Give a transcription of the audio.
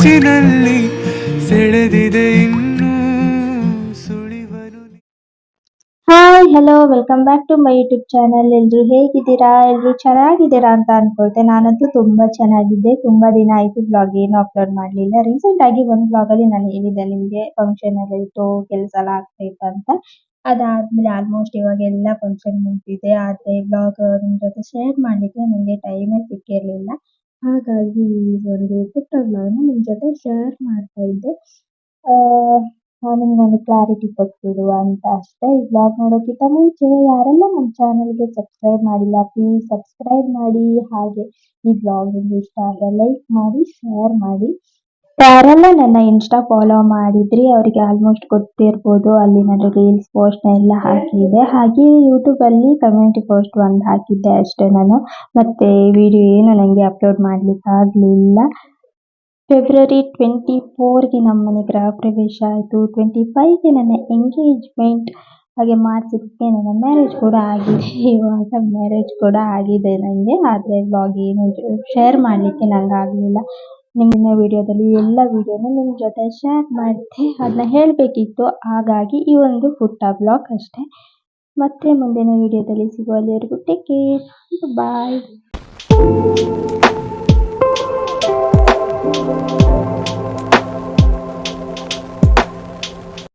ಮಿಂಚಿನಲ್ಲಿ ಸೆಳೆದಿದೆ ಇನ್ನೂ ಸುಳಿವನು. Hi hello welcome back to my YouTube channel. ಎಲ್ರು ಹೇಗಿದ್ದೀರಾ? ಎಲ್ರು ಚೆನ್ನಾಗಿದ್ದೀರಾ ಅಂತ ಅನ್ಕೊಳ್ತೆ. ನಾನಂತೂ ತುಂಬಾ ಚೆನ್ನಾಗಿದ್ದೆ. ತುಂಬಾ ದಿನ ಆಯ್ತು ಬ್ಲಾಗ್ ಏನು ಅಪ್ಲೋಡ್ ಮಾಡ್ಲಿಲ್ಲ. ರೀಸೆಂಟ್ ಆಗಿ ಒಂದು ಬ್ಲಾಗ್ ಅಲ್ಲಿ ನಾನು ಹೇಳಿದ್ದೆ ನಿಮ್ಗೆ ಫಂಕ್ಷನ್ ಎಲ್ಲ ಇತ್ತು, ಕೆಲಸ ಎಲ್ಲ ಆಗ್ತಾ ಇತ್ತು ಅಂತ. ಅದಾದ್ಮೇಲೆ ಆಲ್ಮೋಸ್ಟ್ ಇವಾಗೆಲ್ಲ ಫಂಕ್ಷನ್ ಮುಗ್ದಿದೆ. ಆದ್ರೆ ಬ್ಲಾಗ್ ನಿಮ್ ಜೊತೆ ಶೇರ್ ಮಾಡ್ಲಿಕ್ಕೆ ನನಗೆ ಟೈಮೇ ಸಿಕ್ಕಿರ್ಲಿಲ್ಲ. ಹಾಗಾಗಿ ಈ ಒಂದು ಪುಟ್ಟ ಬ್ಲಾಗ್ ನಿಮ್ ಜೊತೆ ಶೇರ್ ಮಾಡ್ತಾ ಇದ್ದೆ. ಆ ನಿಮ್ಗೊಂದು ಕ್ಲಾರಿಟಿ ಕೊಟ್ಬಿಡುವ ಅಂತ ಅಷ್ಟೇ. ಈ ಬ್ಲಾಗ್ ನೋಡೋಕ್ಕಿಂತ ಮುಂಚೆ ಯಾರೆಲ್ಲ ನಮ್ಮ ಚಾನಲ್ಗೆ ಸಬ್ಸ್ಕ್ರೈಬ್ ಮಾಡಿಲ್ಲ ಪ್ಲೀಸ್ ಸಬ್ಸ್ಕ್ರೈಬ್ ಮಾಡಿ. ಹಾಗೆ ಈ ಬ್ಲಾಗ್ ನಿಮ್ಗೆ ಇಷ್ಟ ಆದರೆ ಲೈಕ್ ಮಾಡಿ, ಶೇರ್ ಮಾಡಿ. ಯಾರೆಲ್ಲ ನನ್ನ ಇನ್ಸ್ಟಾ ಫಾಲೋ ಮಾಡಿದ್ರಿ ಅವರಿಗೆ ಆಲ್ಮೋಸ್ಟ್ ಗೊತ್ತಿರ್ಬೋದು, ಅಲ್ಲಿ ನಾನು ರೀಲ್ಸ್ ಪೋಸ್ಟ್ ಎಲ್ಲ ಹಾಕಿದ್ದೆ. ಹಾಗೆ ಯೂಟ್ಯೂಬ್ ಅಲ್ಲಿ ಕಮ್ಯುನಿಟಿ ಪೋಸ್ಟ್ ಒಂದು ಹಾಕಿದ್ದೆ ಅಷ್ಟೇ ನಾನು. ಮತ್ತೆ ವಿಡಿಯೋ ಏನು ನನಗೆ ಅಪ್ಲೋಡ್ ಮಾಡ್ಲಿಕ್ಕೆ ಆಗ್ಲಿಲ್ಲ. ಫೆಬ್ರವರಿ 24ಗೆ ನಮ್ಮನೆ ಗೃಹ ಪ್ರವೇಶ ಆಯಿತು. 25ಗೆ ನನ್ನ ಎಂಗೇಜ್ಮೆಂಟ್. ಹಾಗೆ ಮಾರ್ಚ್ 6ಗೆ ನನ್ನ ಮ್ಯಾರೇಜ್ ಕೂಡ ಆಗಿದೆ. ಇವಾಗ ಮ್ಯಾರೇಜ್ ಕೂಡ ಆಗಿದೆ ನನಗೆ. ಆದರೆ ಬ್ಲಾಗ್ ಏನು ಶೇರ್ ಮಾಡಲಿಕ್ಕೆ ನಂಗೆ ಆಗಲಿಲ್ಲ. ಮುಂದಿನ ವಿಡಿಯೋದಲ್ಲಿ ಎಲ್ಲ ವಿಡಿಯೋನ ನಿಮ್ಮ ಜೊತೆ ಶೇರ್ ಮಾಡಿದೆ, ಅದನ್ನ ಹೇಳಬೇಕಿತ್ತು. ಹಾಗಾಗಿ ಈ ಒಂದು ಪುಟ್ಟ ಬ್ಲಾಗ್ ಅಷ್ಟೇ. ಮತ್ತೆ ಮುಂದಿನ ವಿಡಿಯೋದಲ್ಲಿ ಸಿಗುವಲ್ಲಿವರೆಗೂ ಟೇಕ್ ಕೇರ್, ಬಾಯ್.